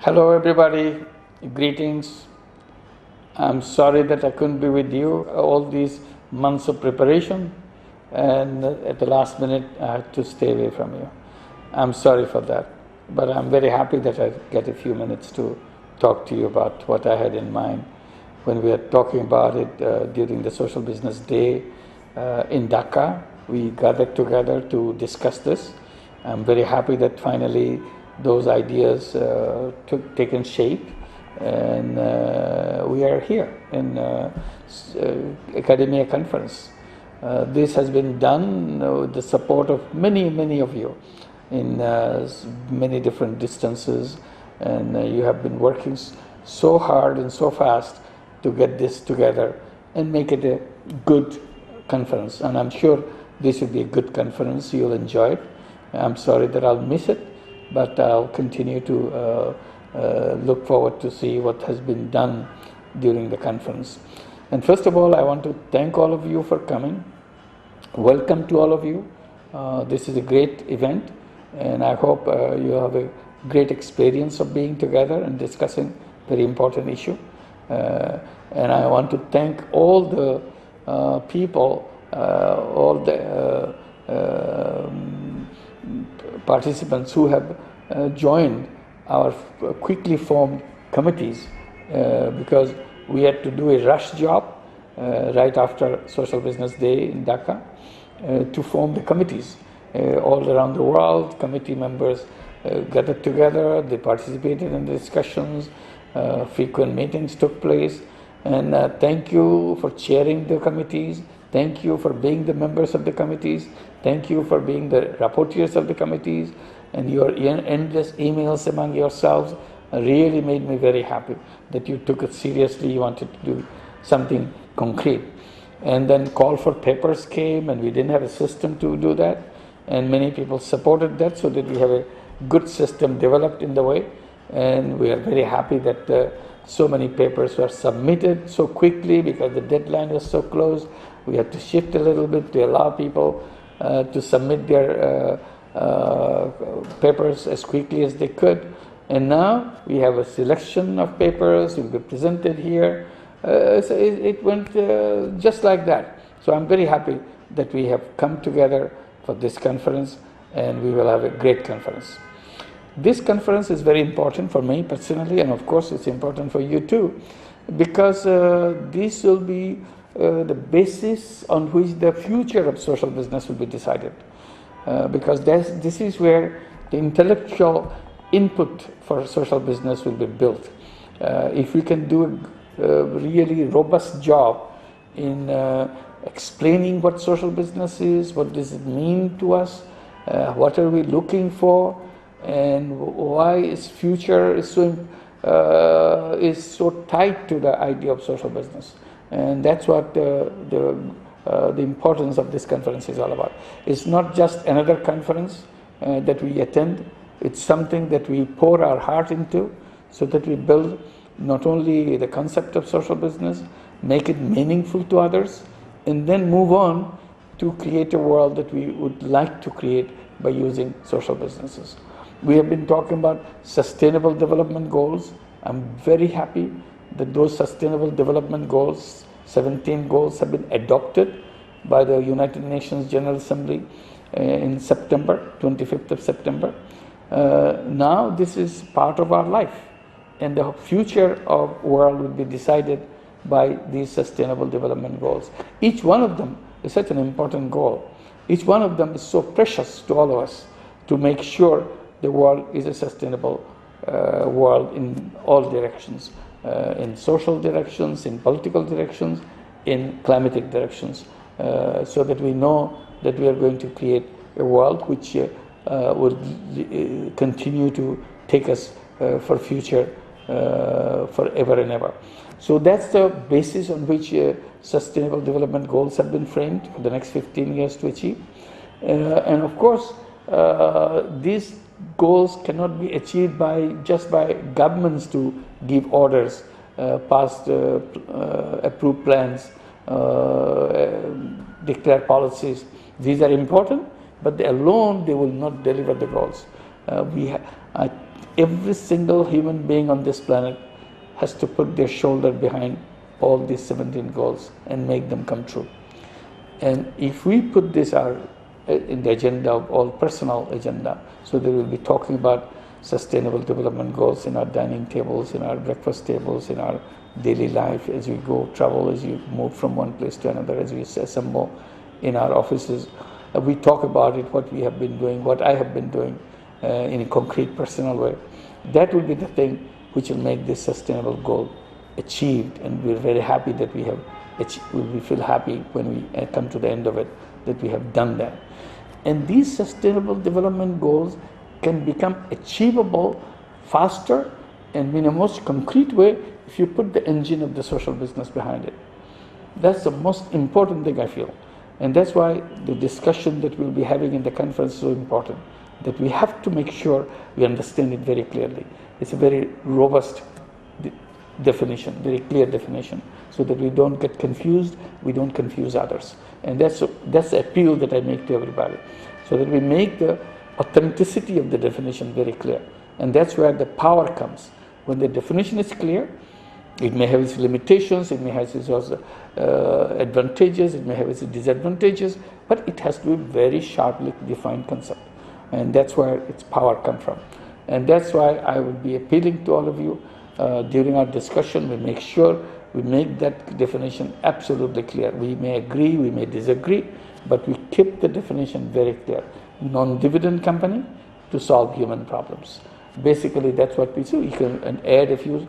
Hello everybody, greetings. I'm sorry that I couldn't be with you all these months of preparation, and at the last minute I had to stay away from you. I'm sorry for that, but I'm very happy that I get a few minutes to talk to you about what I had in mind when we were talking about it during the Social Business Day in Dhaka. We gathered together to discuss this. I'm very happy that finally those ideas taken shape, and we are here in Academia Conference. This has been done with the support of many of you in many different distances, and you have been working so hard and so fast to get this together and make it a good conference. And I'm sure this will be a good conference. You'll enjoy it. I'm sorry that I'll miss it, but I'll continue to look forward to see what has been done during the conference. And first of all, I want to thank all of you for coming. Welcome to all of you. This is a great event, and I hope you have a great experience of being together and discussing very important issue. And I want to thank all the people, all the participants who have joined our quickly formed committees, because we had to do a rush job right after Social Business Day in Dhaka to form the committees all around the world. Committee members gathered together, they participated in the discussions, frequent meetings took place, and thank you for chairing the committees. Thank you for being the members of the committees. Thank you for being the rapporteurs of the committees, and your endless emails among yourselves really made me very happy that you took it seriously. You wanted to do something concrete. And then call for papers came, and we didn't have a system to do that, and many people supported that, so that we have a good system developed in the way. And we are very happy that so many papers were submitted so quickly, because the deadline was so close. We had to shift a little bit to allow people to submit their papers as quickly as they could. And now we have a selection of papers will be presented here. So it went just like that. So I'm very happy that we have come together for this conference, and we will have a great conference. This conference is very important for me personally, and of course it's important for you too, because this will be the basis on which the future of social business will be decided. Because this is where the intellectual input for social business will be built. If we can do a really robust job in explaining what social business is, what does it mean to us, what are we looking for, and why its future is so tied to the idea of social business. And that's what the importance of this conference is all about. It's not just another conference that we attend. It's something that we pour our heart into, so that we build not only the concept of social business, make it meaningful to others, and then move on to create a world that we would like to create by using social businesses. We have been talking about sustainable development goals. I'm very happy that those sustainable development goals, 17 goals, have been adopted by the United Nations General Assembly in September, 25th of September. Now this is part of our life, and the future of the world will be decided by these sustainable development goals. Each one of them is such an important goal. Each one of them is so precious to all of us, to make sure the world is a sustainable world in all directions, in social directions, in political directions, in climatic directions, so that we know that we are going to create a world which will continue to take us for future forever and ever. So that's the basis on which sustainable development goals have been framed for the next 15 years to achieve. And of course, these goals cannot be achieved just by governments to give orders, pass approved plans, declare policies. These are important, but alone they will not deliver the goals. I Every single human being on this planet has to put their shoulder behind all these 17 goals and make them come true. And if we put this in the agenda of all personal agenda, so that we'll be talking about sustainable development goals in our dining tables, in our breakfast tables, in our daily life, as we go travel, as you move from one place to another, as we assemble in our offices. We talk about it, what we have been doing, what I have been doing in a concrete personal way. That will be the thing which will make this sustainable goal achieved, and we're very happy that we have achieved. We feel happy when we come to the end of it that we have done that. And these sustainable development goals can become achievable faster and in a most concrete way if you put the engine of the social business behind it. That's the most important thing, I feel. And that's why the discussion that we'll be having in the conference is so important, that we have to make sure we understand it very clearly. It's a very robust definition, very clear definition, so that we don't get confused, we don't confuse others. And that's the appeal that I make to everybody, so that we make the authenticity of the definition very clear. And that's where the power comes. When the definition is clear, it may have its limitations, it may have its advantages, it may have its disadvantages, but it has to be very sharply defined concept. And that's where its power comes from. And that's why I will be appealing to all of you during our discussion. We make sure we make that definition absolutely clear. We may agree, we may disagree, but we keep the definition very clear. Non-dividend company to solve human problems. Basically, that's what we do. You can add a few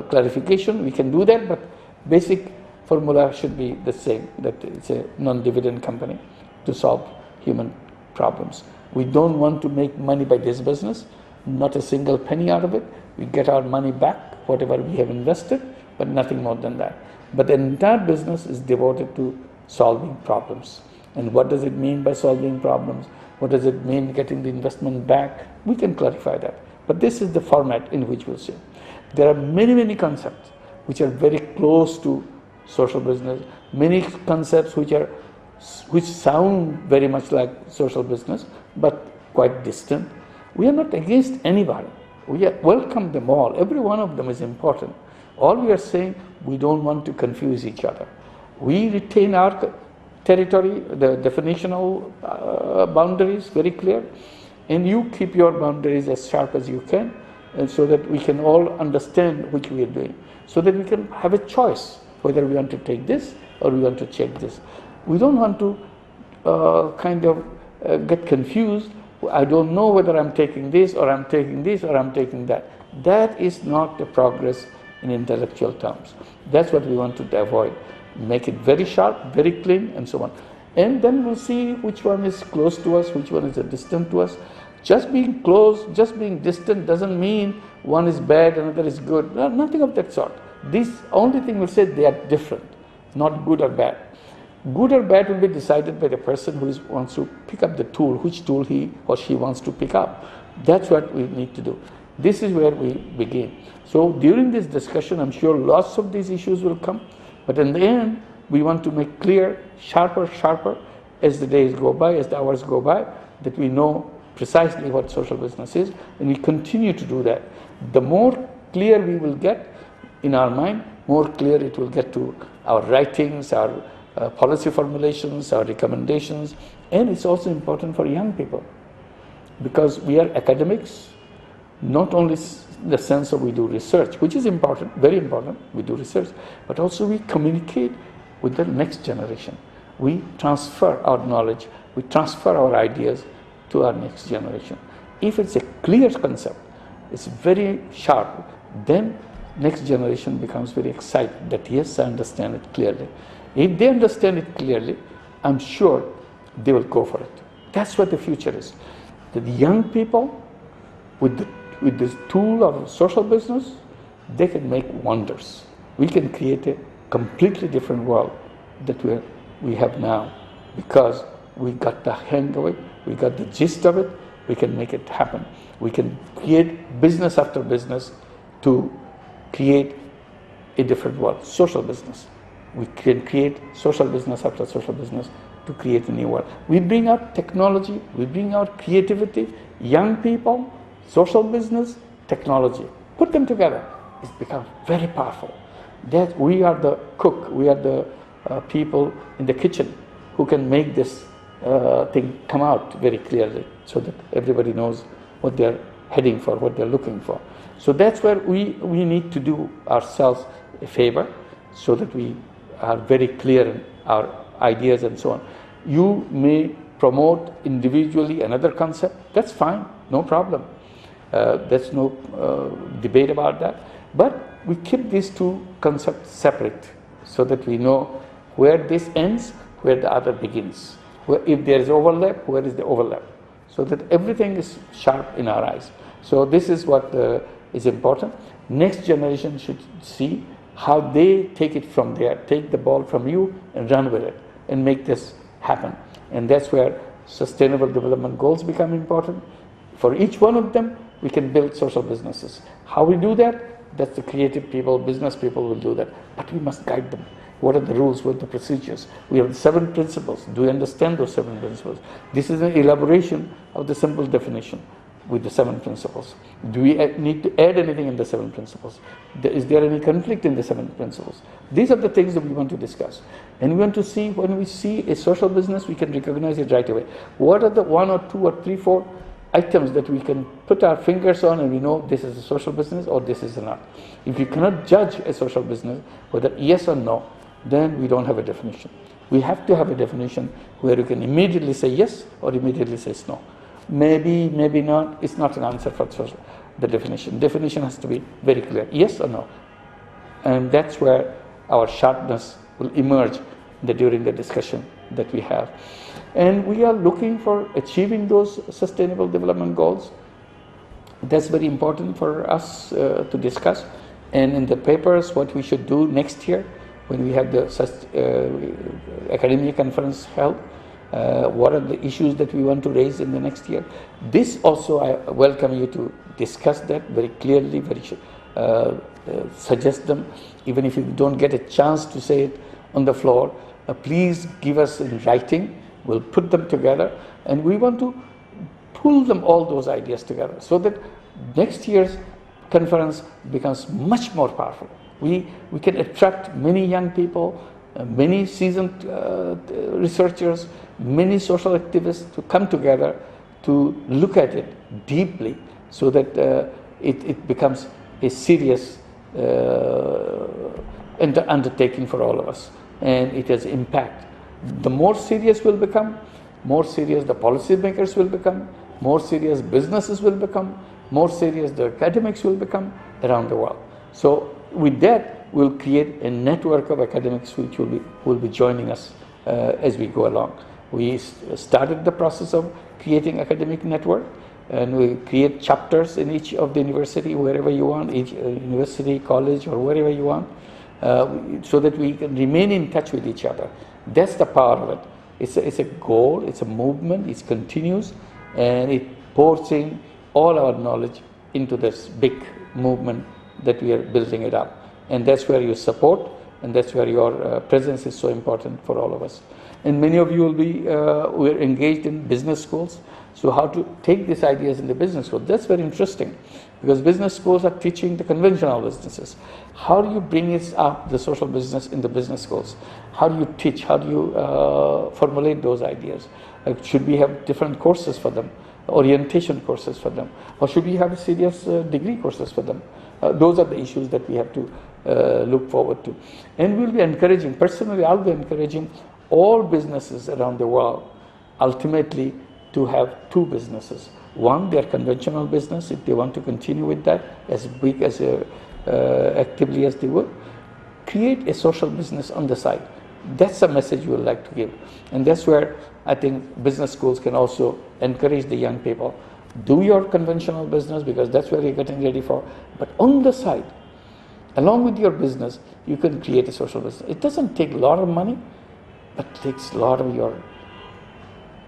clarification, we can do that, but basic formula should be the same, that it's a non-dividend company to solve human problems. We don't want to make money by this business, not a single penny out of it. We get our money back, whatever we have invested, but nothing more than that. But the entire business is devoted to solving problems. And what does it mean by solving problems? What does it mean getting the investment back? We can clarify that. But this is the format in which we'll see. There are many, many concepts which are very close to social business, many concepts which sound very much like social business, but quite distant. We are not against anybody. We welcome them all. Every one of them is important. All we are saying, we don't want to confuse each other. We retain our territory, the definitional boundaries very clear, and you keep your boundaries as sharp as you can, and so that we can all understand which we are doing, so that we can have a choice whether we want to take this or we want to check this. We don't want to get confused. I don't know whether I'm taking this or I'm taking this or I'm taking that. That is not the progress in intellectual terms. That's what we want to avoid. Make it very sharp, very clean, and so on. And then we'll see which one is close to us, which one is distant to us. Just being close, just being distant doesn't mean one is bad, another is good. No, nothing of that sort. This only thing will say they are different, not good or bad. Good or bad will be decided by the person who wants to pick up the tool, which tool he or she wants to pick up. That's what we need to do. This is where we begin. So during this discussion, I'm sure lots of these issues will come. But in the end, we want to make clear, sharper, as the days go by, as the hours go by, that we know precisely what social business is, and we continue to do that. The more clear we will get in our mind, more clear it will get to our writings, our policy formulations, our recommendations, and it's also important for young people, because we are academics, not only the sense of we do research, which is important, very important, we do research, but also we communicate with the next generation. We transfer our knowledge, we transfer our ideas to our next generation. If it's a clear concept, it's very sharp, then next generation becomes very excited that yes, I understand it clearly. If they understand it clearly, I'm sure they will go for it. That's what the future is. The young people with this tool of social business, they can make wonders. We can create a completely different world that we have now, because we got the hang of it, we got the gist of it, we can make it happen. We can create business after business to create a different world, social business. We can create social business after social business to create a new world. We bring out technology, we bring out creativity, young people, social business, technology, put them together, it becomes very powerful. That we are the cook, we are the people in the kitchen who can make this thing come out very clearly so that everybody knows what they're heading for, what they're looking for. So that's where we need to do ourselves a favor so that we are very clear in our ideas and so on. You may promote individually another concept, that's fine, no problem. There's no debate about that. But we keep these two concepts separate so that we know where this ends, where the other begins. If there is overlap, where is the overlap? So that everything is sharp in our eyes. So this is what is important. Next generation should see how they take it from there, take the ball from you and run with it and make this happen. And that's where sustainable development goals become important. For each one of them, we can build social businesses. How we do that? That's the creative people, business people will do that. But we must guide them. What are the rules? What are the procedures? We have 7 principles. Do we understand those 7 principles? This is an elaboration of the simple definition with the 7 principles. Do we need to add anything in the 7 principles? Is there any conflict in the 7 principles? These are the things that we want to discuss. And we want to see, when we see a social business, we can recognize it right away. What are the 1 or 2 or 3, 4 items that we can put our fingers on and we know this is a social business or this is not? If you cannot judge a social business, whether yes or no, then we don't have a definition. We have to have a definition where you can immediately say yes or immediately say no. Maybe, maybe not. It's not an answer for the definition. Definition has to be very clear, yes or no. And that's where our sharpness will emerge during the discussion that we have. And we are looking for achieving those sustainable development goals. That's very important for us to discuss. And in the papers, what we should do next year, when we have the academia conference held, what are the issues that we want to raise in the next year. This also, I welcome you to discuss that very clearly, suggest them. Even if you don't get a chance to say it on the floor, please give us in writing. We'll put them together, and we want to pull them, all those ideas together, so that next year's conference becomes much more powerful. We can attract many young people, many seasoned researchers, many social activists to come together to look at it deeply, so that it becomes a serious undertaking for all of us, and it has impact. The more serious we'll become, more serious the policymakers will become, more serious businesses will become, more serious the academics will become around the world. So with that, we'll create a network of academics which will be joining us as we go along. We started the process of creating academic network, and we create chapters in each of the university, wherever you want, each university, college, or wherever you want, so that we can remain in touch with each other. That's the power of it. It's a goal, it's a movement, it continues, and it pours in all our knowledge into this big movement that we are building it up. And that's where you support, and that's where your presence is so important for all of us. And many of you will be, we're engaged in business schools. So how to take these ideas in the business school, that's very interesting, because business schools are teaching the conventional businesses. How do you bring it up, the social business, in the business schools? How do you teach? How do you formulate those ideas? Should we have different courses for them, orientation courses for them? Or should we have serious degree courses for them? Those are the issues that we have to look forward to. And we'll be encouraging, personally I'll be encouraging all businesses around the world ultimately to have 2 businesses. One, their conventional business, if they want to continue with that as big as actively as they would. Create a social business on the side. That's a message we would like to give. And that's where I think business schools can also encourage the young people. Do your conventional business, because that's where you're getting ready for. But on the side, along with your business, you can create a social business. It doesn't take a lot of money, but it takes a lot of your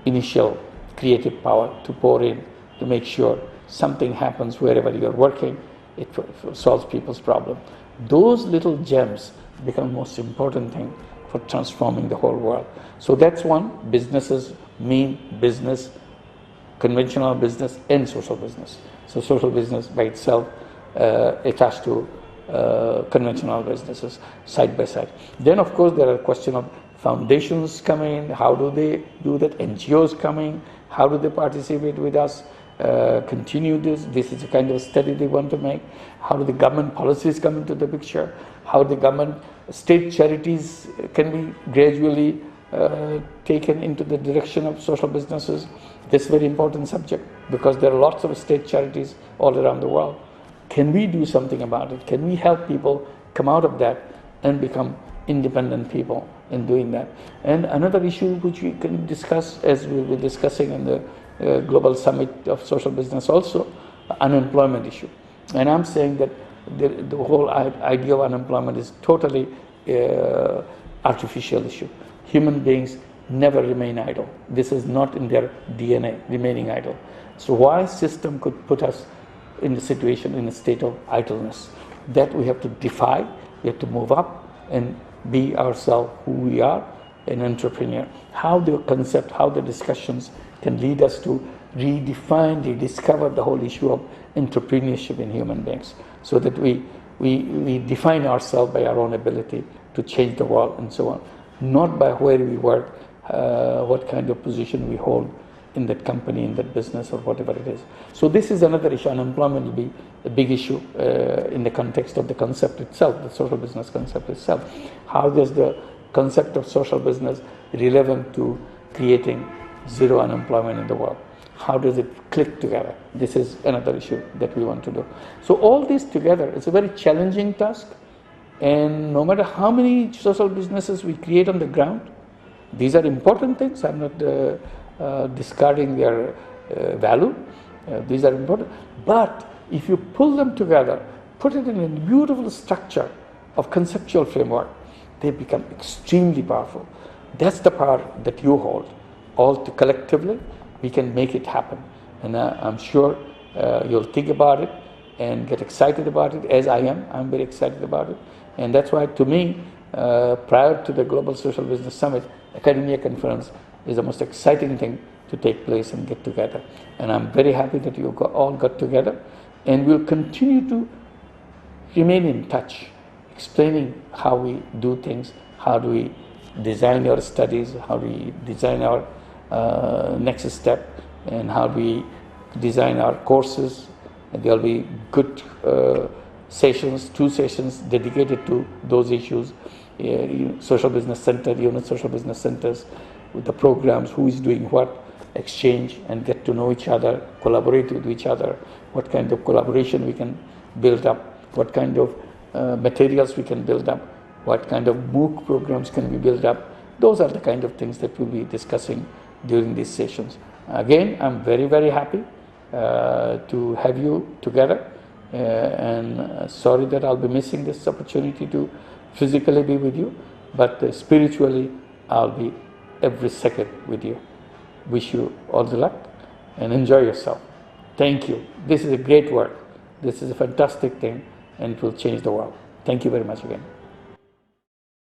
initial creative power to pour in, to make sure something happens wherever you're working. It solves people's problem. Those little gems become the most important thing for transforming the whole world. So that's one. Businesses mean business conventional business and social business. So social business by itself attached to conventional businesses side by side. Then of course there are question of foundations coming, how do they do that, NGOs coming, how do they participate with us, continue this is a kind of study they want to make, how do the government policies come into the picture, how the government state charities can be gradually taken into the direction of social businesses. This is a very important subject because there are lots of state charities all around the world. Can we do something about it? Can we help people come out of that and become independent people in doing that? And another issue which we can discuss, as we'll be discussing in the Global Summit of Social Business also, unemployment issue. And I'm saying that the whole idea of unemployment is totally artificial issue. Human beings never remain idle. This is not in their DNA, remaining idle. So why system could put us in a situation, in a state of idleness? That we have to defy, we have to move up and be ourselves who we are, an entrepreneur. How the concept, how the discussions can lead us to redefine, rediscover the whole issue of entrepreneurship in human beings, so that we define ourselves by our own ability to change the world and so on, not by where we work, what kind of position we hold in that company, in that business, or whatever it is. So this is another issue. Unemployment will be a big issue in the context of the concept itself, the social business concept itself. How does the concept of social business relevant to creating zero unemployment in the world? How does it click together? This is another issue that we want to do. So all this together, it's a very challenging task, and no matter how many social businesses we create on the ground, these are important things. I'm not discarding their value. These are important. But if you pull them together, put it in a beautiful structure of conceptual framework, they become extremely powerful. That's the power that you hold. All collectively, we can make it happen. And I'm sure you'll think about it and get excited about it, as I am. I'm very excited about it. And that's why, to me, prior to the Global Social Business Summit, Academia Conference is the most exciting thing to take place and get together. And I'm very happy that you all got together. And we'll continue to remain in touch, explaining how we do things, how do we design our studies, how do we design our next step, and how do we design our courses. And there'll be good sessions, 2 sessions dedicated to those issues. Social Business Center, Yunus Social Business Centers, with the programs, who is doing what, exchange and get to know each other, collaborate with each other, what kind of collaboration we can build up, what kind of materials we can build up, what kind of MOOC programs can we build up. Those are the kind of things that we'll be discussing during these sessions. Again, I'm very, very happy to have you together, and sorry that I'll be missing this opportunity to physically be with you, but spiritually I'll be every second with you. Wish you all the luck and enjoy yourself. Thank you. This is a great work. This is a fantastic thing, and it will change the world. Thank you very much again.